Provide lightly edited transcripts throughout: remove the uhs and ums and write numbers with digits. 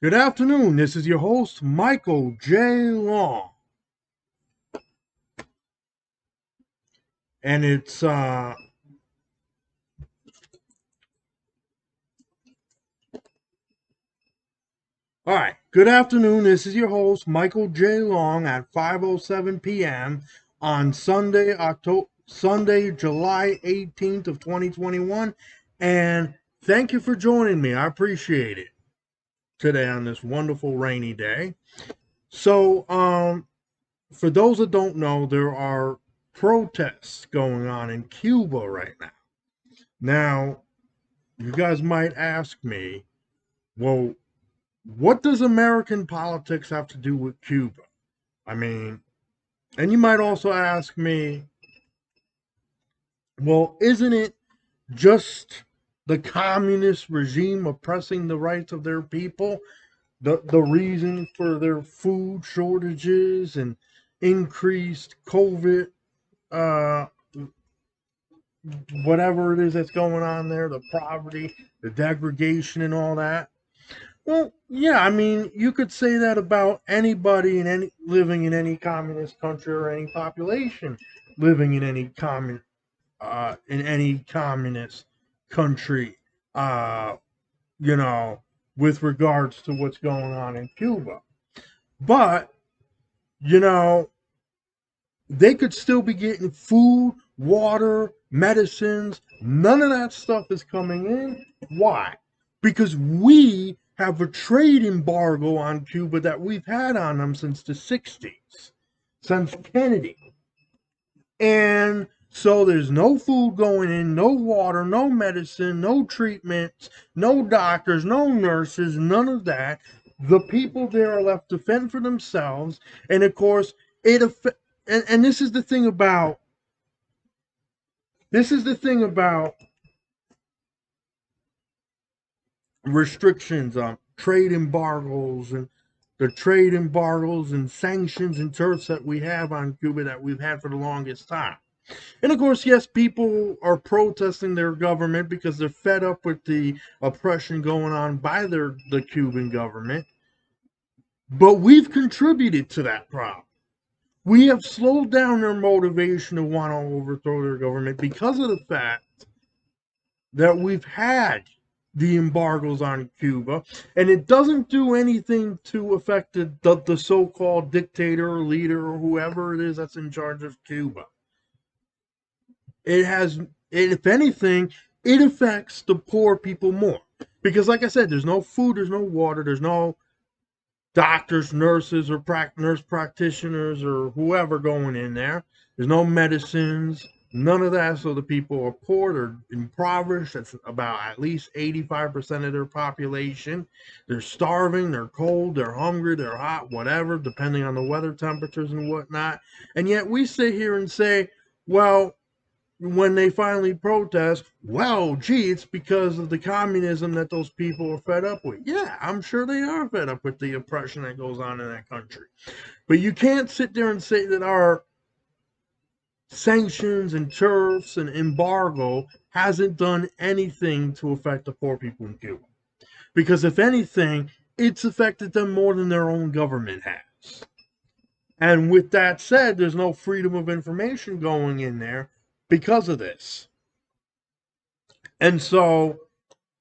Good afternoon. This is your host, Michael J. Long. And it's all right. Good afternoon. This is your host, Michael J. Long at 5:07 p.m. on Sunday, July 18th of 2021. And thank you for joining me. I appreciate it today on this wonderful rainy day. So, for those that don't know, there are protests going on in Cuba right now. Now, you guys might ask me, well, what does American politics have to do with Cuba? I mean, and you might also ask me, well, isn't it just the communist regime oppressing the rights of their people? The reason for their food shortages and increased COVID, uh, whatever it is that's going on there, the poverty, the degradation, and all that. Well, yeah, I mean, you could say that about anybody in any living in any communist country or any population living in any communist country. Uh, you know, with regards to what's going on in Cuba, but you know, they could still be getting food, water, medicines. None of that stuff is coming in. Why? Because we have a trade embargo on Cuba that we've had on them since the 60s, since Kennedy. And so there's no food going in, no water, no medicine, no treatments, no doctors, no nurses, none of that. The people there are left to fend for themselves. And of course, and this is the thing about restrictions on trade embargoes and the trade embargoes and sanctions and turfs that we have on Cuba that we've had for the longest time. And of course, yes, people are protesting their government because they're fed up with the oppression going on by the Cuban government. But we've contributed to that problem. We have slowed down their motivation to want to overthrow their government because of the fact that we've had the embargoes on Cuba, and it doesn't do anything to affect the so-called dictator or leader or whoever it is that's in charge of Cuba. If anything, it affects the poor people more. Because, like I said, there's no food, there's no water, there's no doctors, nurses, or nurse practitioners, or whoever going in there. There's no medicines, none of that. So the people are poor, they're impoverished. That's about at least 85% of their population. They're starving, they're cold, they're hungry, they're hot, whatever, depending on the weather temperatures and whatnot. And yet we sit here and say, well, when they finally protest, well, gee, it's because of the communism that those people are fed up with. Yeah, I'm sure they are fed up with the oppression that goes on in that country. But you can't sit there and say that our sanctions and tariffs and embargo hasn't done anything to affect the poor people in Cuba. Because if anything, it's affected them more than their own government has. And with that said, there's no freedom of information going in there because of this. And so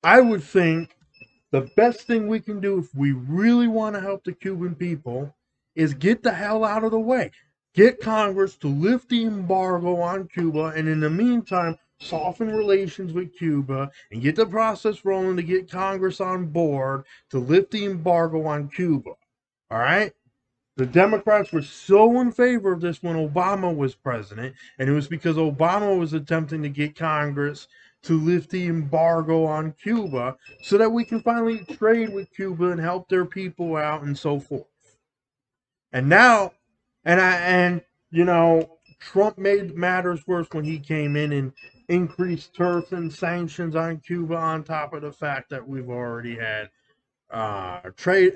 I would think the best thing we can do if we really want to help the Cuban people is get the hell out of the way. Get Congress to lift the embargo on Cuba, and in the meantime, soften relations with Cuba and get the process rolling to get Congress on board to lift the embargo on Cuba. All right? The Democrats were so in favor of this when Obama was president, and it was because Obama was attempting to get Congress to lift the embargo on Cuba so that we can finally trade with Cuba and help their people out and so forth. And now, and you know, Trump made matters worse when he came in and increased tariffs and sanctions on Cuba on top of the fact that we've already had a trade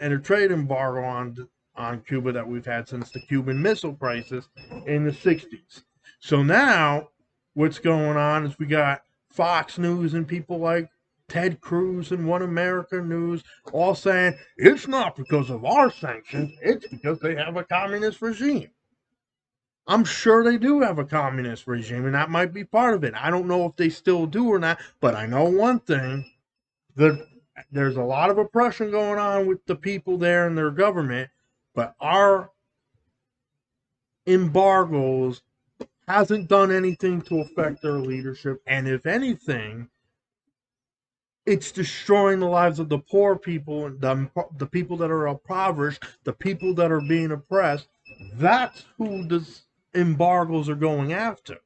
embargo on Cuba that we've had since the Cuban Missile Crisis in the 60s. So now what's going on is we got Fox News and people like Ted Cruz and One America News all saying it's not because of our sanctions, it's because they have a communist regime. I'm sure they do have a communist regime, and that might be part of it. I don't know if they still do or not, but I know one thing: there's a lot of oppression going on with the people there and their government, but our embargoes hasn't done anything to affect their leadership, and if anything, it's destroying the lives of the poor people and the people that are impoverished, the people that are being oppressed. That's who the embargoes are going after.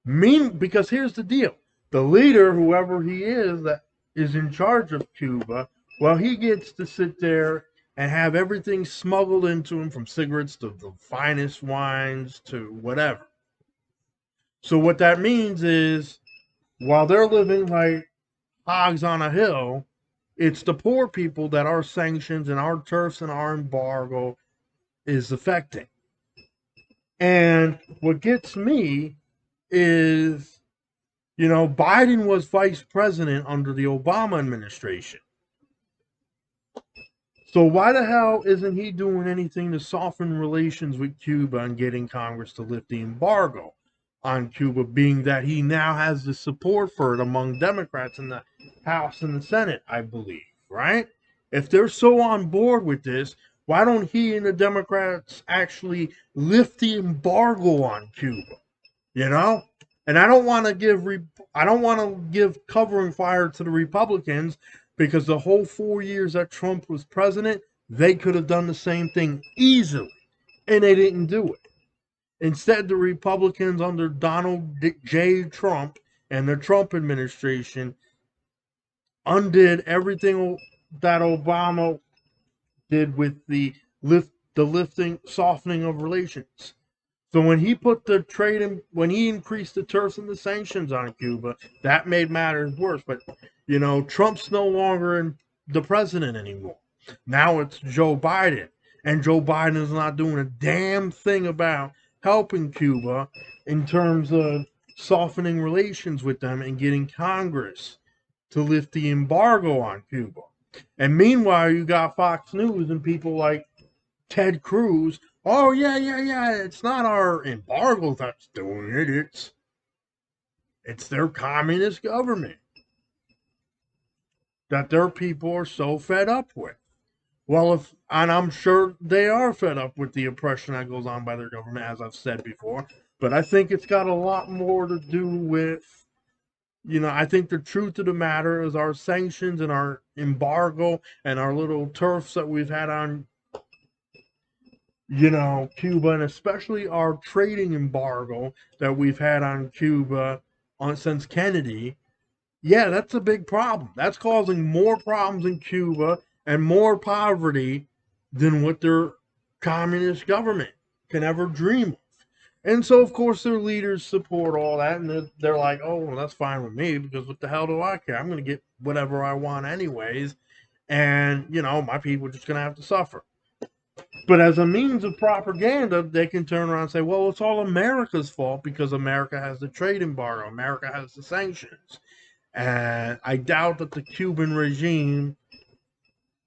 Because here's the deal: the leader, whoever he is, that is in charge of Cuba, well, he gets to sit there and have everything smuggled into him, from cigarettes to the finest wines to whatever. So what that means is, while they're living like hogs on a hill, it's the poor people that our sanctions and our turfs and our embargo is affecting. And what gets me is, Biden was vice president under the Obama administration. So why the hell isn't he doing anything to soften relations with Cuba and getting Congress to lift the embargo on Cuba, being that he now has the support for it among Democrats in the House and the Senate, I believe, right? If they're so on board with this, why don't he and the Democrats actually lift the embargo on Cuba? And I don't want to give covering fire to the Republicans, because the whole 4 years that Trump was president, they could have done the same thing easily, and they didn't do it. Instead, the Republicans under Donald J. Trump and the Trump administration undid everything that Obama did with the softening of relations. So when he when he increased the tariffs and the sanctions on Cuba, that made matters worse. But, Trump's no longer the president anymore. Now it's Joe Biden. And Joe Biden is not doing a damn thing about helping Cuba in terms of softening relations with them and getting Congress to lift the embargo on Cuba. And meanwhile, you got Fox News and people like Ted Cruz. Oh, yeah. It's not our embargo that's doing it. It's their communist government that their people are so fed up with. Well, and I'm sure they are fed up with the oppression that goes on by their government, as I've said before. But I think it's got a lot more to do with, I think the truth of the matter is our sanctions and our embargo and our little turfs that we've had on Cuba, and especially our trading embargo that we've had on Cuba since Kennedy. Yeah, that's a big problem. That's causing more problems in Cuba and more poverty than what their communist government can ever dream of. And so, of course, their leaders support all that, and they're like, oh, well, that's fine with me, because what the hell do I care? I'm going to get whatever I want anyways, and, my people are just going to have to suffer. But as a means of propaganda, they can turn around and say, well, it's all America's fault because America has the trade embargo, America has the sanctions. And I doubt that the Cuban regime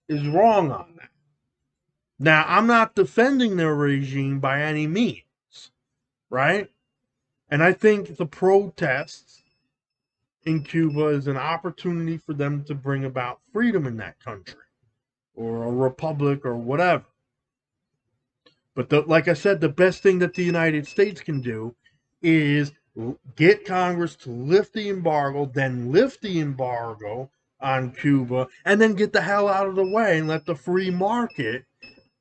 is wrong on that. Now, I'm not defending their regime by any means, right? And I think the protests in Cuba is an opportunity for them to bring about freedom in that country, or a republic, or whatever. But like I said, the best thing that the United States can do is get Congress to lift the embargo, then lift the embargo on Cuba, and then get the hell out of the way and let the free market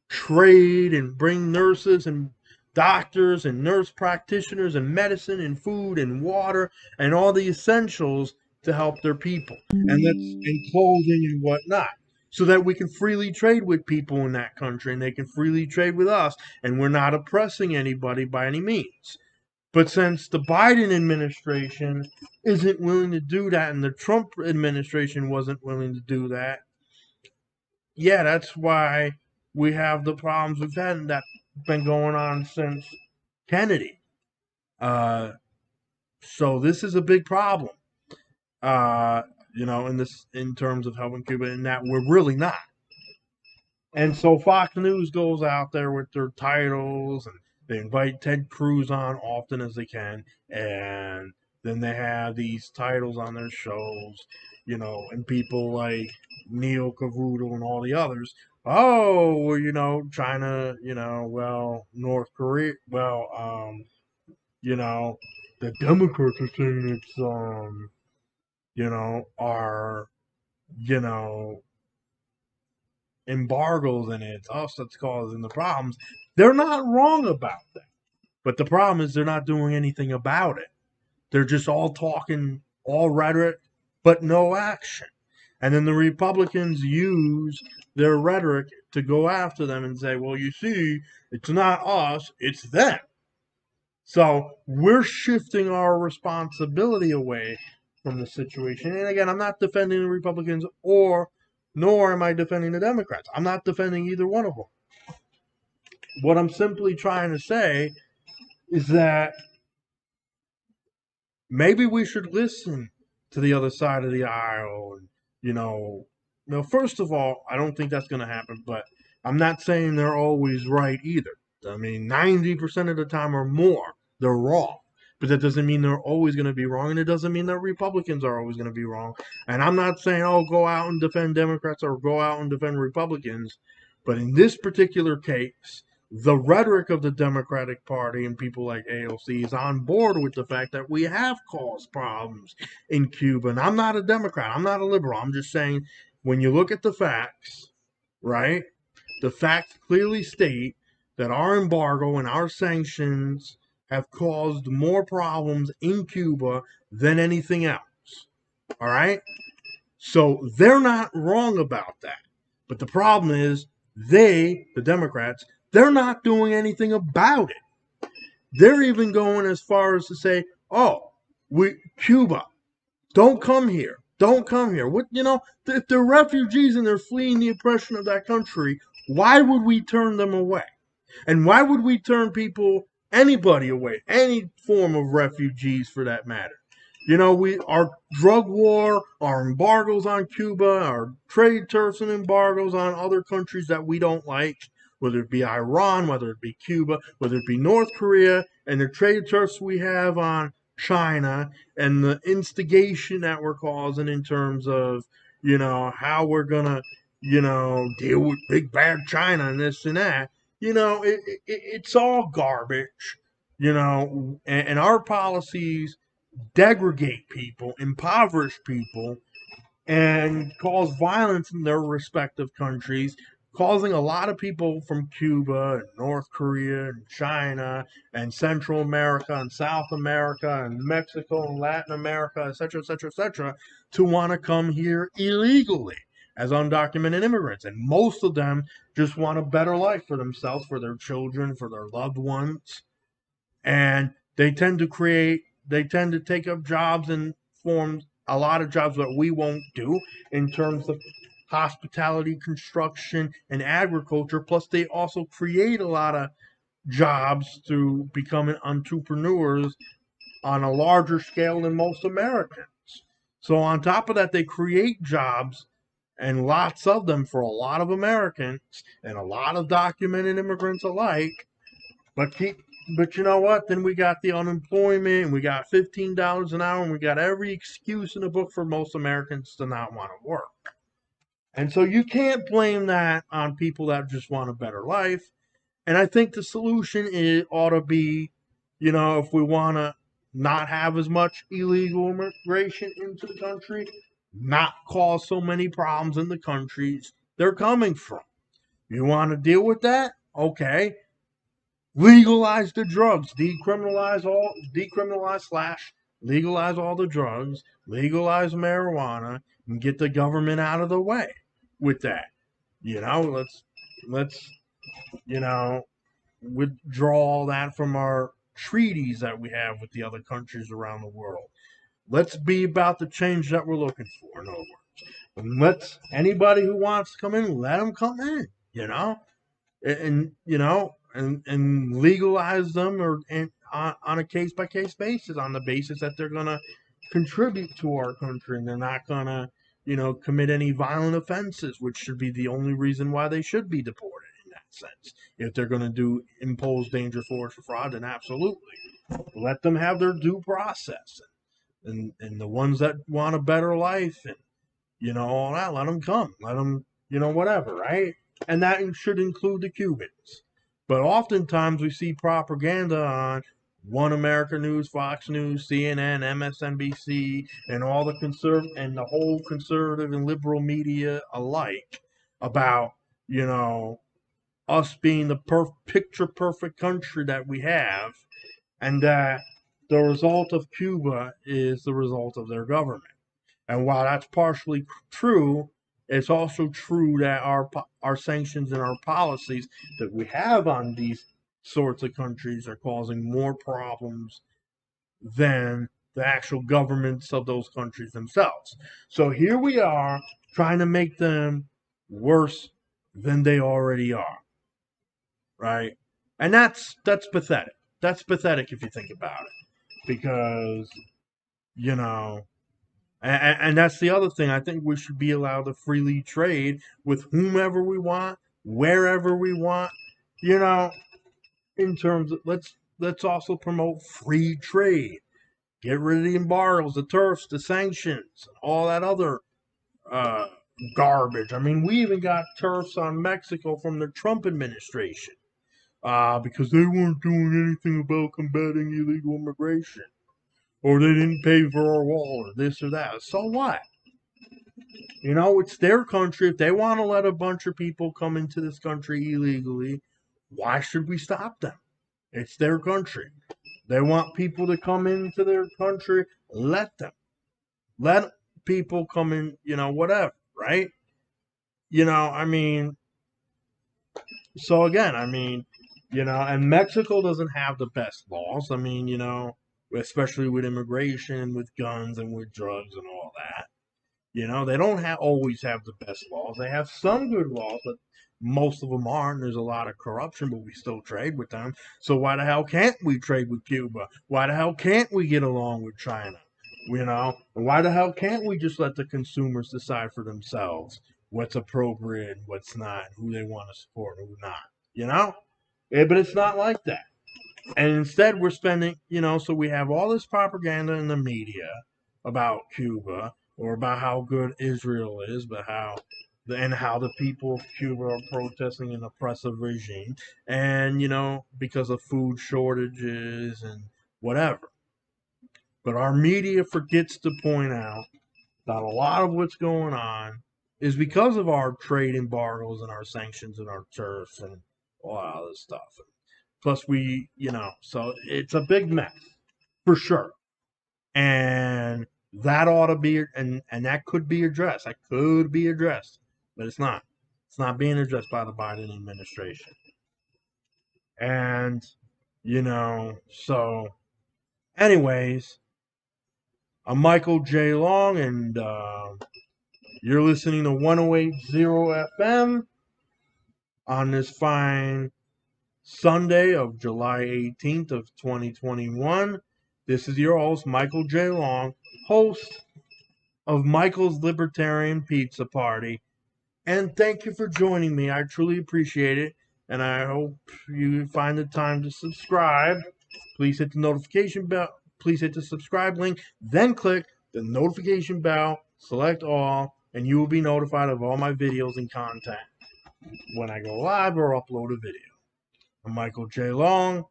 trade and bring nurses and doctors and nurse practitioners and medicine and food and water and all the essentials to help their people, and clothing and whatnot, so that we can freely trade with people in that country and they can freely trade with us, and we're not oppressing anybody by any means. But since the Biden administration isn't willing to do that, and the Trump administration wasn't willing to do that, yeah, that's why we have the problems we've had that been going on since Kennedy. So this is a big problem. in terms of helping Cuba, and that we're really not. And so Fox News goes out there with their titles, and they invite Ted Cruz on often as they can, and then they have these titles on their shows, and people like Neil Cavuto and all the others. Oh, well, China, North Korea, the Democrats are saying it's, are, you know, embargoes and it's us that's causing the problems. They're not wrong about that. But the problem is they're not doing anything about it. They're just all talking, all rhetoric, but no action. And then the Republicans use their rhetoric to go after them and say, well, you see, it's not us, it's them. So we're shifting our responsibility away from the situation. And again, I'm not defending the Republicans nor am I defending the Democrats. I'm not defending either one of them. What I'm simply trying to say is that maybe we should listen to the other side of the aisle. And, first of all, I don't think that's going to happen, but I'm not saying they're always right either. I mean, 90% of the time or more, they're wrong. But that doesn't mean they're always going to be wrong, and it doesn't mean that Republicans are always going to be wrong. And I'm not saying, go out and defend Democrats or go out and defend Republicans. But in this particular case, the rhetoric of the Democratic Party and people like AOC is on board with the fact that we have caused problems in Cuba. And I'm not a Democrat. I'm not a liberal. I'm just saying when you look at the facts, right, the facts clearly state that our embargo and our sanctions have caused more problems in Cuba than anything else. All right? So they're not wrong about that. But the problem is the Democrats, they're not doing anything about it. They're even going as far as to say, Cuba, don't come here. Don't come here. If they're refugees and they're fleeing the oppression of that country, why would we turn them away? And why would we turn anybody away, any form of refugees for that matter? Our drug war, our embargoes on Cuba, our trade tariffs and embargoes on other countries that we don't like, whether it be Iran, whether it be Cuba, whether it be North Korea, and the trade tariffs we have on China, and the instigation that we're causing in terms of, how we're going to, deal with big bad China and this and that. It's all garbage, and our policies degrade people, impoverish people, and cause violence in their respective countries, causing a lot of people from Cuba and North Korea and China and Central America and South America and Mexico and Latin America, etc., etc., etc., to want to come here illegally as undocumented immigrants. And most of them just want a better life for themselves, for their children, for their loved ones. And they tend to take up jobs and form a lot of jobs that we won't do in terms of hospitality, construction, and agriculture. Plus, they also create a lot of jobs through becoming entrepreneurs on a larger scale than most Americans. So on top of that, they create jobs and lots of them for a lot of Americans and a lot of documented immigrants alike. But you know what? Then we got the unemployment, and we got $15 an hour, and we got every excuse in the book for most Americans to not want to work. And so you can't blame that on people that just want a better life. And I think the solution ought to be, if we want to not have as much illegal immigration into the country, not cause so many problems in the countries they're coming from. You want to deal with that? Okay. Legalize the drugs, legalize all the drugs, legalize marijuana, and get the government out of the way with that. Let's withdraw that from our treaties that we have with the other countries around the world. Let's be about the change that we're looking for, in other words. And anybody who wants to come in, let them come in, and legalize them on a case-by-case basis, on the basis that they're going to contribute to our country, and they're not gonna, commit any violent offenses, which should be the only reason why they should be deported in that sense. If they're gonna impose danger, force, or fraud, then absolutely let them have their due process, and the ones that want a better life and all that, let them come, let them, whatever, right? And that should include the Cubans. But oftentimes we see propaganda on One America News, Fox News, CNN, MSNBC, and all the the whole conservative and liberal media alike about, us being the picture perfect country that we have, and that the result of Cuba is the result of their government. And while that's partially true, it's also true that our sanctions and our policies that we have on these sorts of countries are causing more problems than the actual governments of those countries themselves. So here we are trying to make them worse than they already are, right? And that's pathetic. That's pathetic if you think about it, because and that's the other thing. I think we should be allowed to freely trade with whomever we want, wherever we want. In terms of let's also promote free trade. Get rid of the embargoes, the tariffs, the sanctions, all that other garbage. I mean, we even got tariffs on Mexico from the Trump administration because they weren't doing anything about combating illegal immigration, or they didn't pay for our wall, or this or that. So what? It's their country. If they want to let a bunch of people come into this country illegally, why should we stop them? It's their country. They want people to come into their country, let them. Let people come in, whatever, right? I mean, so again, and Mexico doesn't have the best laws. I mean, especially with immigration, with guns, and with drugs and all that. They don't always have the best laws. They have some good laws, but most of them aren't. There's a lot of corruption, but we still trade with them. So why the hell can't we trade with Cuba? Why the hell can't we get along with China? And why the hell can't we just let the consumers decide for themselves what's appropriate, what's not, who they want to support, and who not? But it's not like that. And instead, we're spending, so we have all this propaganda in the media about Cuba, or about how good Israel is, but how the people of Cuba are protesting an oppressive regime, and because of food shortages and whatever. But our media forgets to point out that a lot of what's going on is because of our trade embargoes and our sanctions and our tariffs and all that other stuff. Plus, so it's a big mess for sure, and that ought to be, and that could be addressed. That could be addressed, but it's not. It's not being addressed by the Biden administration. And, so, anyways, I'm Michael J. Long, and you're listening to 108.0 FM on this fine Sunday of July 18th of 2021. This is your host, Michael J. Long, host of Michaels Libertarian Pizza Party. And thank you for joining me. I truly appreciate it. And I hope you find the time to subscribe. Please hit the notification bell. Please hit the subscribe link. Then click the notification bell. Select all. And you will be notified of all my videos and content when I go live or upload a video. I'm Michael J. Long.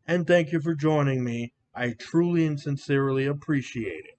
And thank you for joining me. I truly and sincerely appreciate it.